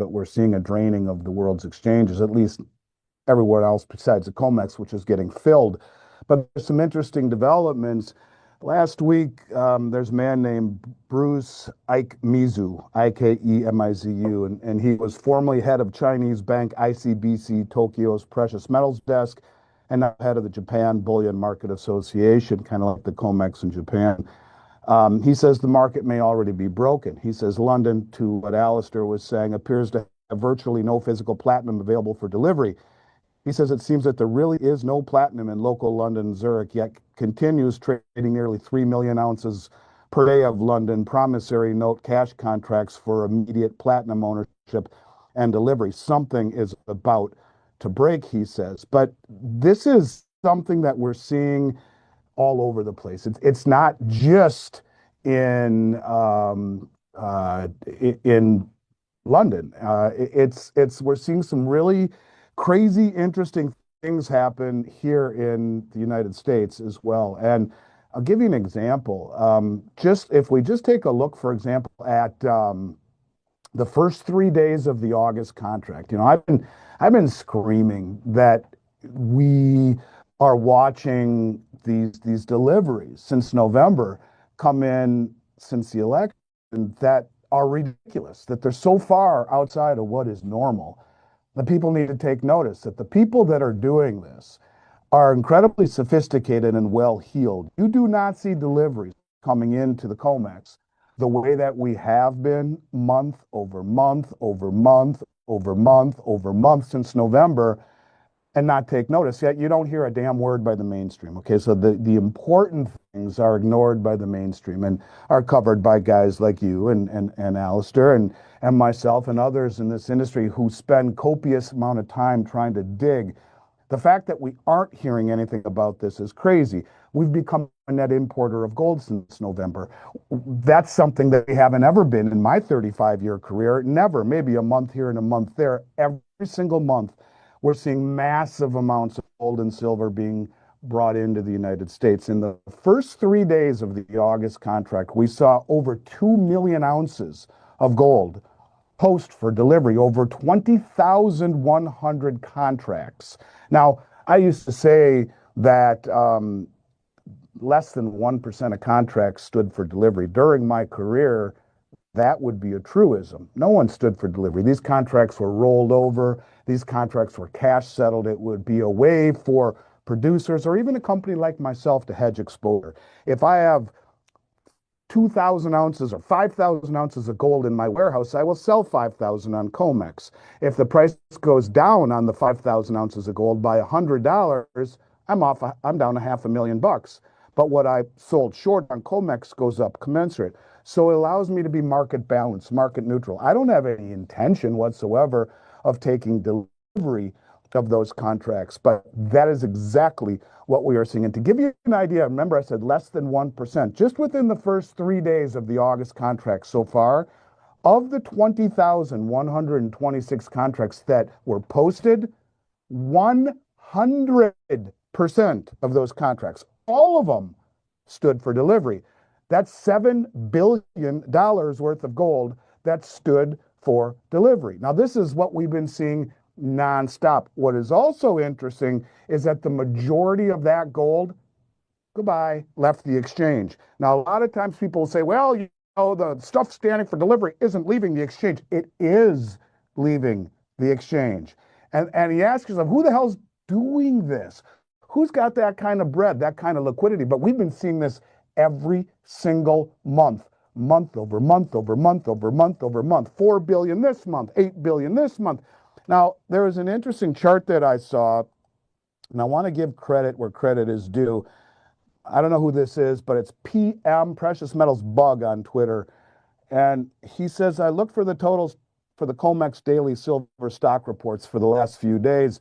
but we're seeing a draining of the world's exchanges, at least everywhere else besides the COMEX, which is getting filled. But there's some interesting developments. Last week, there's a man named Bruce Ikemizu, Ikemizu, and he was formerly head of Chinese bank ICBC Tokyo's precious metals desk, and now head of the Japan Bullion Market Association, kind of like the COMEX in Japan. He says the market may already be broken. He says London, to what Alistair was saying, appears to have virtually no physical platinum available for delivery. He says it seems that there really is no platinum in local London Zurich, yet continues trading nearly 3 million ounces per day of London promissory note cash contracts for immediate platinum ownership and delivery. Something is about to break, he says. But this is something that we're seeing all over the place. It's not just in in London. It's we're seeing some really crazy, interesting things happen here in the United States as well. And I'll give you an example. Just if we just take a look, for example, at the first 3 days of the August contract. I've been screaming that we are watching these deliveries since November come in since the election that are ridiculous, that they're so far outside of what is normal. The people need to take notice that the people that are doing this are incredibly sophisticated and well-heeled. You do not see deliveries coming into the COMEX the way that we have been month over month over month over month over month since November and not take notice. Yet you don't hear a damn word by the mainstream. Okay, so the important things are ignored by the mainstream and are covered by guys like you and Alistair and myself and others in this industry who spend copious amount of time trying to dig. The fact that we aren't hearing anything about this is crazy. We've become a net importer of gold since November. That's something that we haven't ever been in my 35-year career. Never, maybe a month here and a month there. Every single month, we're seeing massive amounts of gold and silver being brought into the United States. In the first 3 days of the August contract, we saw over 2 million ounces of gold post for delivery, over 20,100 contracts. Now, I used to say that less than 1% of contracts stood for delivery. During my career, that would be a truism. No one stood for delivery. These contracts were rolled over. These contracts were cash settled. It would be a way for producers or even a company like myself to hedge exposure. If I have 2,000 ounces or 5,000 ounces of gold in my warehouse, I will sell 5,000 on COMEX. If the price goes down on the 5,000 ounces of gold by $100, I'm down $500,000. But what I sold short on COMEX goes up commensurate. So it allows me to be market balanced, market neutral. I don't have any intention whatsoever of taking delivery of those contracts, but that is exactly what we are seeing. And to give you an idea, remember I said less than 1%, just within the first 3 days of the August contract so far, of the 20,126 contracts that were posted, 100% of those contracts, all of them, stood for delivery. That's $7 billion worth of gold that stood for delivery. Now, this is what we've been seeing nonstop. What is also interesting is that the majority of that gold, goodbye, left the exchange. Now, a lot of times people say, well, the stuff standing for delivery isn't leaving the exchange. It is leaving the exchange. And you ask yourself, who the hell's doing this? Who's got that kind of bread, that kind of liquidity? But we've been seeing this every single month, month over month over month over month over month. 4 billion this month, 8 billion this month. Now, there was an interesting chart that I saw, and I want to give credit where credit is due. I don't know who this is, but it's PM Precious Metals Bug on Twitter. And he says, I looked for the totals for the COMEX daily silver stock reports for the last few days.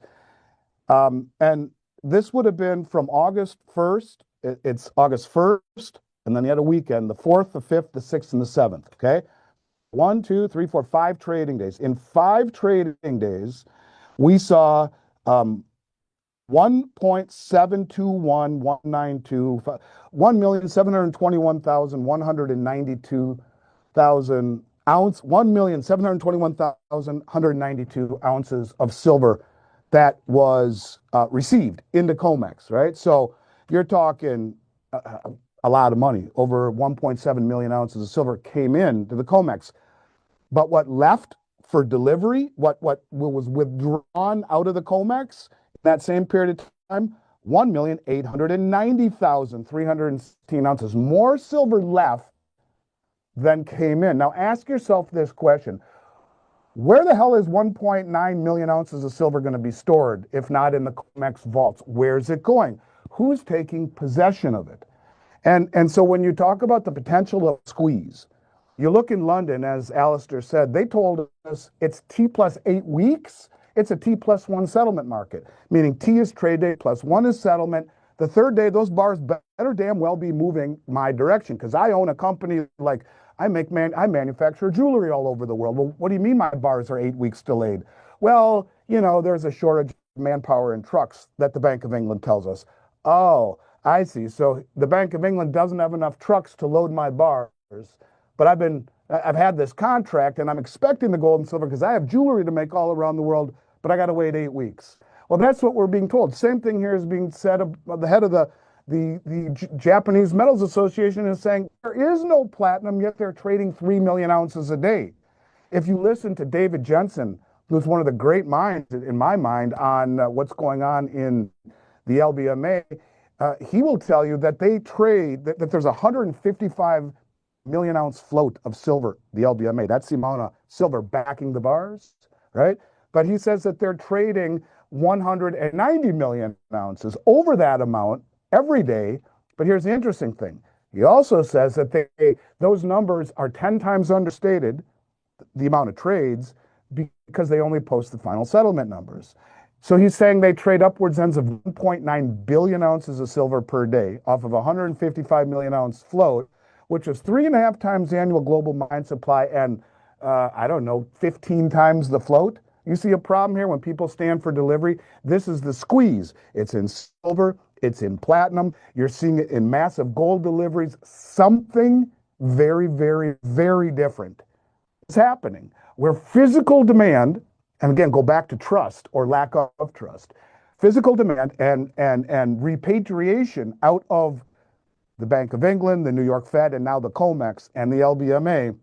And this would have been from August 1st. It's August 1st, and then you had a weekend, the 4th, the 5th, the 6th, and the 7th, okay? 1, 2, 3, 4, 5 trading days. In 5 trading days, we saw 1.721192, 1,721,192 ounce, 1,721,192 ounces of silver that was received into COMEX, right? So you're talking a lot of money. Over 1.7 million ounces of silver came in to the COMEX. But what left for delivery, what was withdrawn out of the COMEX in that same period of time, 1,890,316 ounces. More silver left than came in. Now ask yourself this question. Where the hell is 1.9 million ounces of silver going to be stored if not in the COMEX vaults? Where's it going? Who's taking possession of it? And so when you talk about the potential of squeeze, you look in London, as Alistair said, they told us it's T plus 8 weeks. It's a T plus one settlement market, meaning T is trade day plus one is settlement. The third day, those bars better damn well be moving my direction because I own a company like I manufacture jewelry all over the world. Well, what do you mean my bars are 8 weeks delayed? Well, there's a shortage of manpower and trucks that the Bank of England tells us. Oh, I see. So the Bank of England doesn't have enough trucks to load my bars, but I've had this contract and I'm expecting the gold and silver because I have jewelry to make all around the world, but I got to wait 8 weeks. Well, that's what we're being told. Same thing here is being said. The head of the Japanese Metals Association is saying there is no platinum, yet they're trading 3 million ounces a day. If you listen to David Jensen, who's one of the great minds in my mind on what's going on in the LBMA, he will tell you that they trade, that there's 155 million ounce float of silver, the LBMA. That's the amount of silver backing the bars, right? But he says that they're trading 190 million ounces over that amount every day. But here's the interesting thing. He also says that those numbers are 10 times understated, the amount of trades, because they only post the final settlement numbers. So he's saying they trade upwards ends of 1.9 billion ounces of silver per day off of a 155 million ounce float, which is 3.5 times the annual global mine supply and, 15 times the float. You see a problem here when people stand for delivery? This is the squeeze. It's in silver, it's in platinum. You're seeing it in massive gold deliveries. Something very, very, very different is happening where physical demand, and again, go back to trust or lack of trust, physical demand and repatriation out of the Bank of England, the New York Fed, and now the COMEX and the LBMA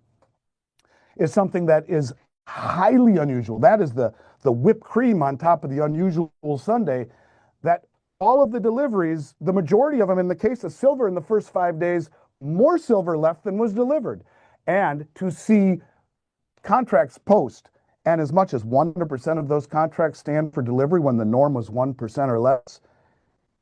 is something that is highly unusual. That is the whipped cream on top of the unusual sundae, that all of the deliveries, the majority of them in the case of silver in the first 5 days, more silver left than was delivered. And to see contracts post and as much as 100% of those contracts stand for delivery when the norm was 1% or less,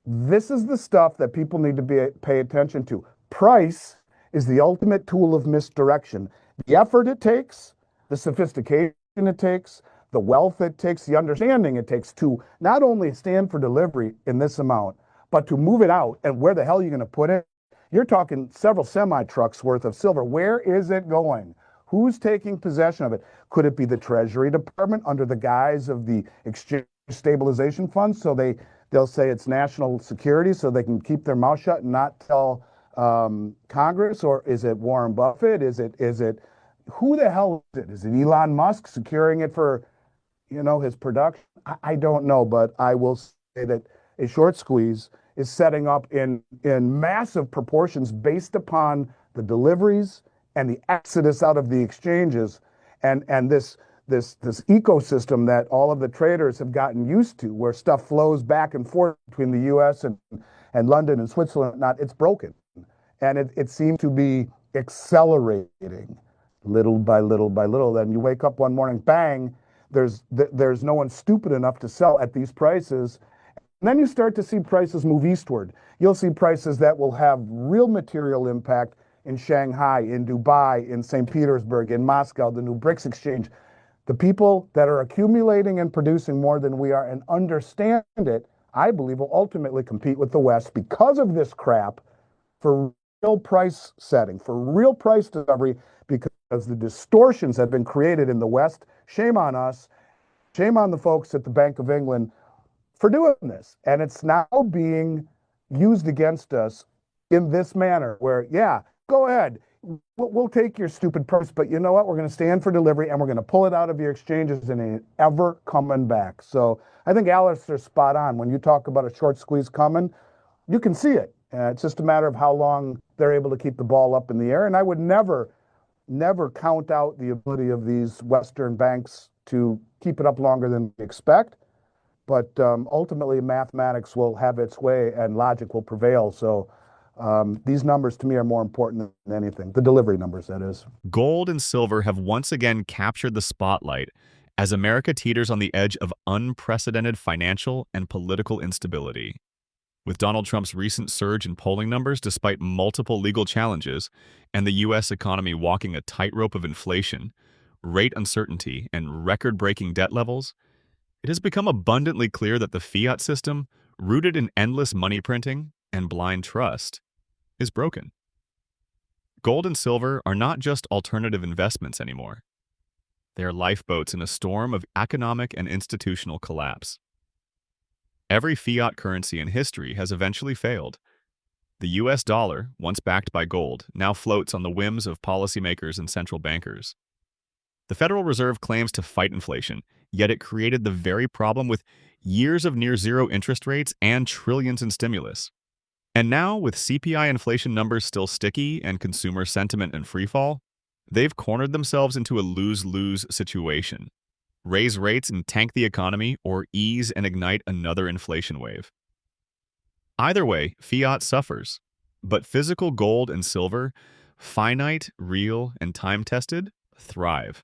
this is the stuff that people need to pay attention to. Price is the ultimate tool of misdirection. The effort it takes, the sophistication it takes, the wealth it takes, the understanding it takes to not only stand for delivery in this amount, but to move it out. And where the hell are you going to put it? You're talking several semi-trucks worth of silver. Where is it going? Who's taking possession of it? Could it be the Treasury Department under the guise of the Exchange Stabilization Fund? So they'll say it's national security so they can keep their mouth shut and not tell Congress? Or is it Warren Buffett? Is it who the hell is it? Is it Elon Musk securing it for his production? I don't know, but I will say that a short squeeze is setting up in massive proportions based upon the deliveries and the exodus out of the exchanges and this ecosystem that all of the traders have gotten used to, where stuff flows back and forth between the US and London and Switzerland. It's broken. And it seems to be accelerating little by little by little. Then you wake up one morning, bang, there's no one stupid enough to sell at these prices. And then you start to see prices move eastward. You'll see prices that will have real material impact in Shanghai, in Dubai, in St. Petersburg, in Moscow, the new BRICS exchange. The people that are accumulating and producing more than we are and understand it, I believe, will ultimately compete with the West because of this crap for real price setting, for real price discovery, because the distortions have been created in the West. Shame on us. Shame on the folks at the Bank of England for doing this. And it's now being used against us in this manner where, yeah, go ahead. we'll take your stupid purse, but you know what? We're going to stand for delivery and we're going to pull it out of your exchanges and it ain't ever coming back. So I think Alistair's spot on. When you talk about a short squeeze coming, you can see it. It's just a matter of how long they're able to keep the ball up in the air. And I would never count out the ability of these Western banks to keep it up longer than we expect. But ultimately, mathematics will have its way and logic will prevail. So these numbers to me are more important than anything. The delivery numbers, that is. Gold and silver have once again captured the spotlight as America teeters on the edge of unprecedented financial and political instability. With Donald Trump's recent surge in polling numbers despite multiple legal challenges, and the U.S. economy walking a tightrope of inflation, rate uncertainty, and record-breaking debt levels, it has become abundantly clear that the fiat system, rooted in endless money printing and blind trust, is broken. Gold and silver are not just alternative investments anymore. They are lifeboats in a storm of economic and institutional collapse. Every fiat currency in history has eventually failed. The US dollar, once backed by gold, now floats on the whims of policymakers and central bankers. The Federal Reserve claims to fight inflation, yet it created the very problem with years of near-zero interest rates and trillions in stimulus. And now, with CPI inflation numbers still sticky and consumer sentiment in freefall, they've cornered themselves into a lose-lose situation. Raise rates and tank the economy, or ease and ignite another inflation wave. Either way, fiat suffers, but physical gold and silver, finite, real, and time-tested, thrive.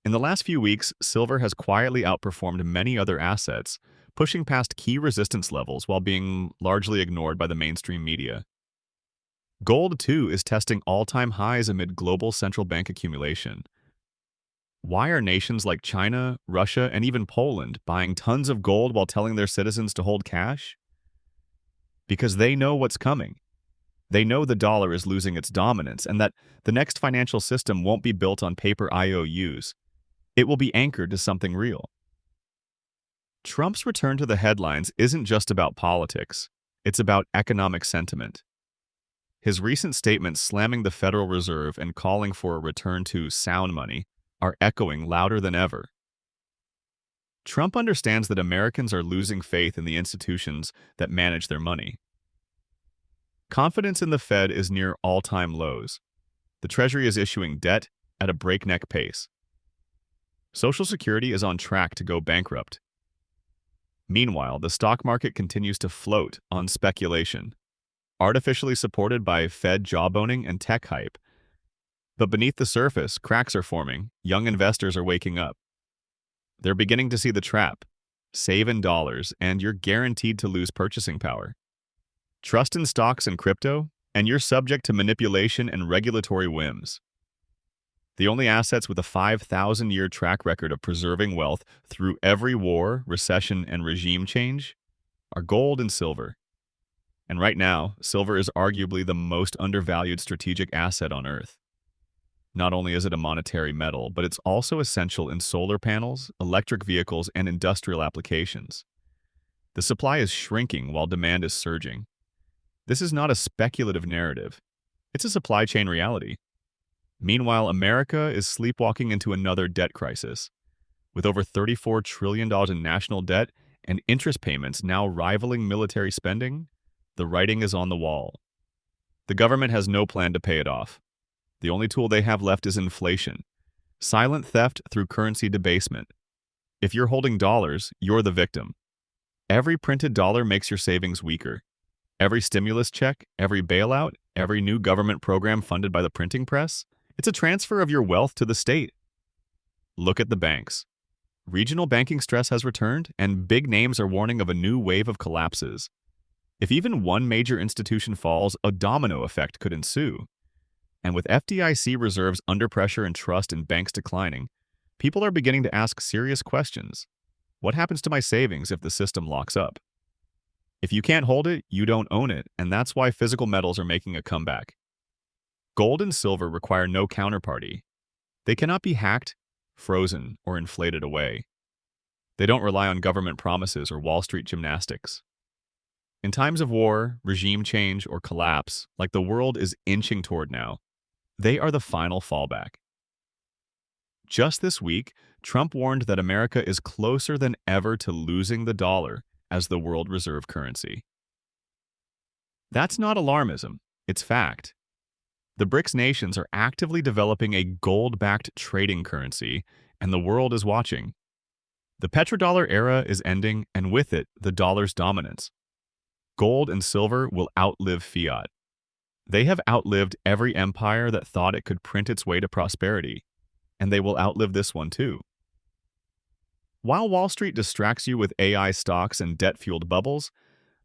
In the last few weeks, silver has quietly outperformed many other assets, pushing past key resistance levels while being largely ignored by the mainstream media. Gold, too, is testing all-time highs amid global central bank accumulation. Why are nations like China, Russia, and even Poland buying tons of gold while telling their citizens to hold cash? Because they know what's coming. They know the dollar is losing its dominance and that the next financial system won't be built on paper IOUs. It will be anchored to something real. Trump's return to the headlines isn't just about politics. It's about economic sentiment. His recent statements slamming the Federal Reserve and calling for a return to sound money are echoing louder than ever. Trump understands that Americans are losing faith in the institutions that manage their money. Confidence in the Fed is near all-time lows. The Treasury is issuing debt at a breakneck pace. Social Security is on track to go bankrupt. Meanwhile, the stock market continues to float on speculation, artificially supported by Fed jawboning and tech hype. But beneath the surface, cracks are forming, young investors are waking up. They're beginning to see the trap. Save in dollars, and you're guaranteed to lose purchasing power. Trust in stocks and crypto, and you're subject to manipulation and regulatory whims. The only assets with a 5,000-year track record of preserving wealth through every war, recession, and regime change are gold and silver. And right now, silver is arguably the most undervalued strategic asset on Earth. Not only is it a monetary metal, but it's also essential in solar panels, electric vehicles, and industrial applications. The supply is shrinking while demand is surging. This is not a speculative narrative. It's a supply chain reality. Meanwhile, America is sleepwalking into another debt crisis. With over $34 trillion in national debt and interest payments now rivaling military spending, the writing is on the wall. The government has no plan to pay it off. The only tool they have left is inflation. Silent theft through currency debasement. If you're holding dollars, you're the victim. Every printed dollar makes your savings weaker. Every stimulus check, every bailout, every new government program funded by the printing press, it's a transfer of your wealth to the state. Look at the banks. Regional banking stress has returned, and big names are warning of a new wave of collapses. If even one major institution falls, a domino effect could ensue. And with FDIC reserves under pressure and trust in banks declining, people are beginning to ask serious questions. What happens to my savings if the system locks up? If you can't hold it, you don't own it, and that's why physical metals are making a comeback. Gold and silver require no counterparty. They cannot be hacked, frozen, or inflated away. They don't rely on government promises or Wall Street gymnastics. In times of war, regime change, or collapse, like the world is inching toward now, they are the final fallback. Just this week, Trump warned that America is closer than ever to losing the dollar as the world reserve currency. That's not alarmism, it's fact. The BRICS nations are actively developing a gold-backed trading currency, and the world is watching. The petrodollar era is ending, and with it, the dollar's dominance. Gold and silver will outlive fiat. They have outlived every empire that thought it could print its way to prosperity, and they will outlive this one too. While Wall Street distracts you with AI stocks and debt-fueled bubbles,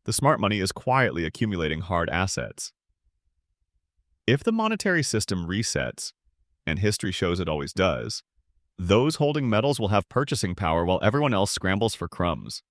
the smart money is quietly accumulating hard assets. If the monetary system resets, and history shows it always does, those holding metals will have purchasing power while everyone else scrambles for crumbs.